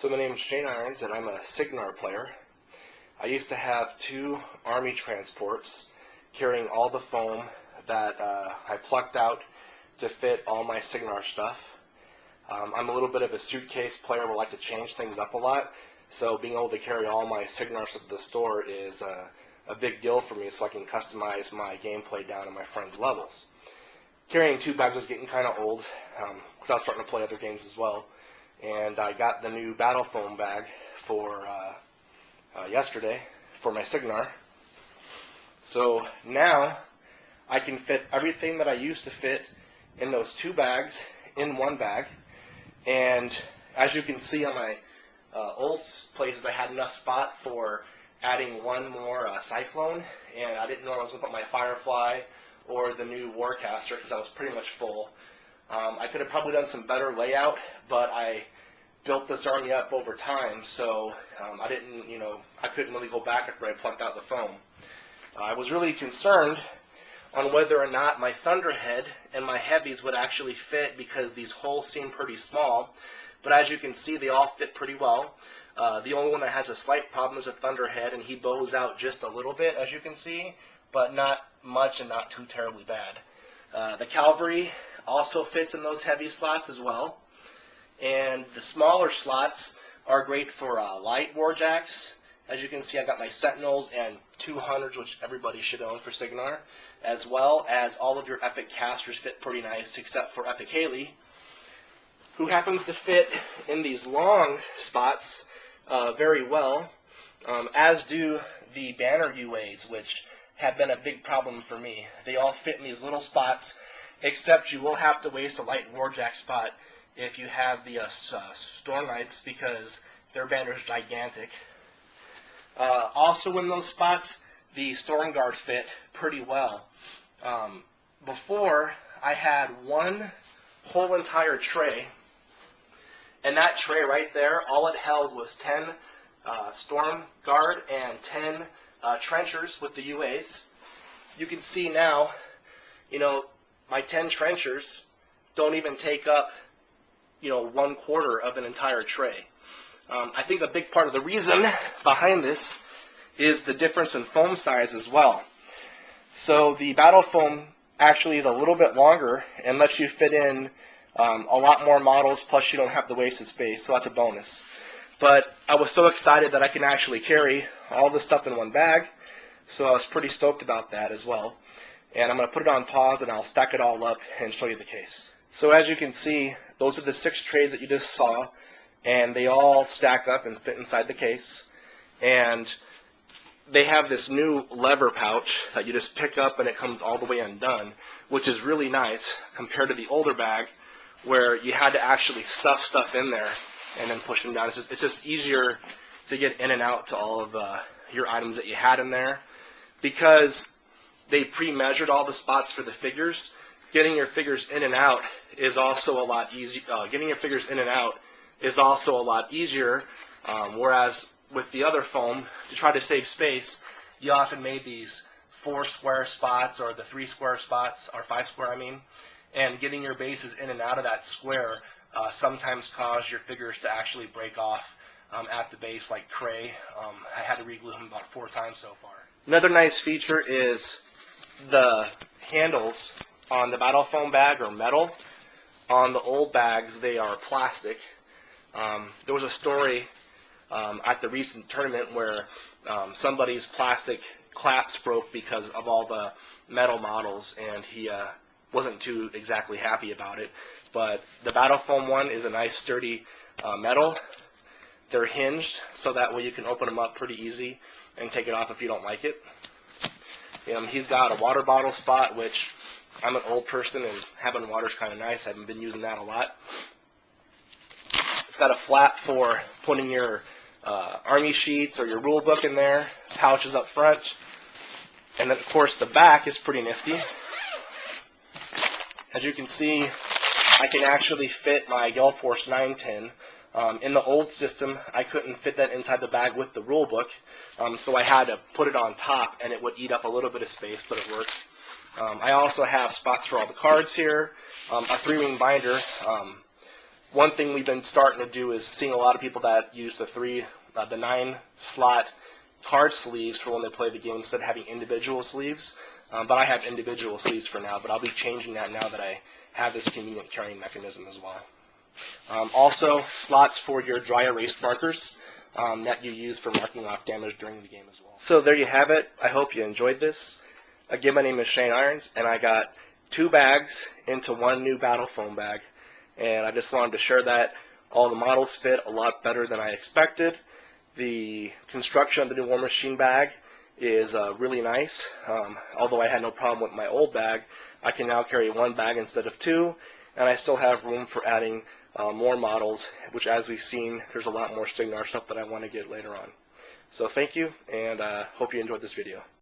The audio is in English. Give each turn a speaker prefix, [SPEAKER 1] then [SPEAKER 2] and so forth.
[SPEAKER 1] So my name is Shane Irons, and I'm a Signar player. I used to have 2 Army transports carrying all the foam that I plucked out to fit all my Signar stuff. I'm a little bit of a suitcase player where I like to change things up a lot, so being able to carry all my Signar stuff to the store is a big deal for me, so I can customize my gameplay down to my friends' levels. Carrying 2 bags was getting kind of old, because I was starting to play other games as well. And I got the new Battlefoam bag for yesterday for my Signar. So now I can fit everything that I used to fit in those 2 bags in one bag. And as you can see on my old places, I had enough spot for adding one more Cyclone, and I didn't know I was going to put my Firefly or the new Warcaster because I was pretty much full. I could have probably done some better layout, but I built this army up over time, so I couldn't really go back after I plucked out the foam. I was really concerned on whether or not my Thunderhead and my heavies would actually fit because these holes seem pretty small, but as you can see, they all fit pretty well. The only one that has a slight problem is a Thunderhead, and he bows out just a little bit, as you can see, but not much and not too terribly bad. The Cavalry also fits in those heavy slots as well, and the smaller slots are great for light warjacks. As you can see, I've got my Sentinels and 200s, which everybody should own for Signar, as well as all of your Epic Casters fit pretty nice, except for Epic Haley, who happens to fit in these long spots very well, as do the Banner UAs, which have been a big problem for me. They all fit in these little spots, except you will have to waste a light warjack spot if you have the Storm Knights, because their banner is gigantic. Also in those spots, the Storm Guard fit pretty well. Before, I had one whole entire tray, and that tray right there, all it held was 10 Storm Guard and 10 trenchers with the UAs. You can see now, my 10 trenchers don't even take up, 1/4 of an entire tray. I think a big part of the reason behind this is the difference in foam size as well. So the Battlefoam actually is a little bit longer and lets you fit in a lot more models, plus you don't have the wasted space, so that's a bonus. But I was so excited that I can actually carry all this stuff in one bag, so I was pretty stoked about that as well. And I'm going to put it on pause, and I'll stack it all up and show you the case. So as you can see, those are the 6 trays that you just saw, and they all stack up and fit inside the case. And they have this new lever pouch that you just pick up and it comes all the way undone, which is really nice compared to the older bag where you had to actually stuff stuff in there and then push them down. It's just easier to get in and out to all of your items that you had in there. Because they pre-measured all the spots for the figures, getting your figures in and out is also a lot easier. Whereas with the other foam, to try to save space, you often made these 4 square spots, or the 3 square spots, or 5 square, and getting your bases in and out of that square sometimes caused your figures to actually break off at the base, like Cray. I had to re-glue him about 4 times so far. Another nice feature is the handles on the Battlefoam bag are metal. On the old bags, they are plastic. There was a story at the recent tournament where somebody's plastic claps broke because of all the metal models, and he wasn't too exactly happy about it. But the Battlefoam one is a nice sturdy metal. They're hinged, so that way you can open them up pretty easy and take it off if you don't like it. He's got a water bottle spot, which I'm an old person and having water's kind of nice. I haven't been using that a lot. It's got a flap for putting your army sheets or your rule book in there, pouches up front, and then of course the back is pretty nifty. As you can see, I can actually fit my Gale Force 9 tin. In the old system, I couldn't fit that inside the bag with the rule book, so I had to put it on top, and it would eat up a little bit of space, but it worked. I also have spots for all the cards here, a 3-ring binder. one thing we've been starting to do is seeing a lot of people that use the 9-slot card sleeves for when they play the game instead of having individual sleeves. But I have individual sleeves for now, but I'll be changing that now that I have this convenient carrying mechanism as well. Also, slots for your dry erase markers that you use for marking off damage during the game as well. So there you have it. I hope you enjoyed this. Again, my name is Shane Irons, and I got 2 bags into 1 new Battlefoam bag. And I just wanted to share that all the models fit a lot better than I expected. The construction of the new Warmachine bag is really nice. Although I had no problem with my old bag, I can now carry 1 bag instead of 2, and I still have room for adding more models, which, as we've seen, there's a lot more Signar stuff that I want to get later on. So thank you, and hope you enjoyed this video.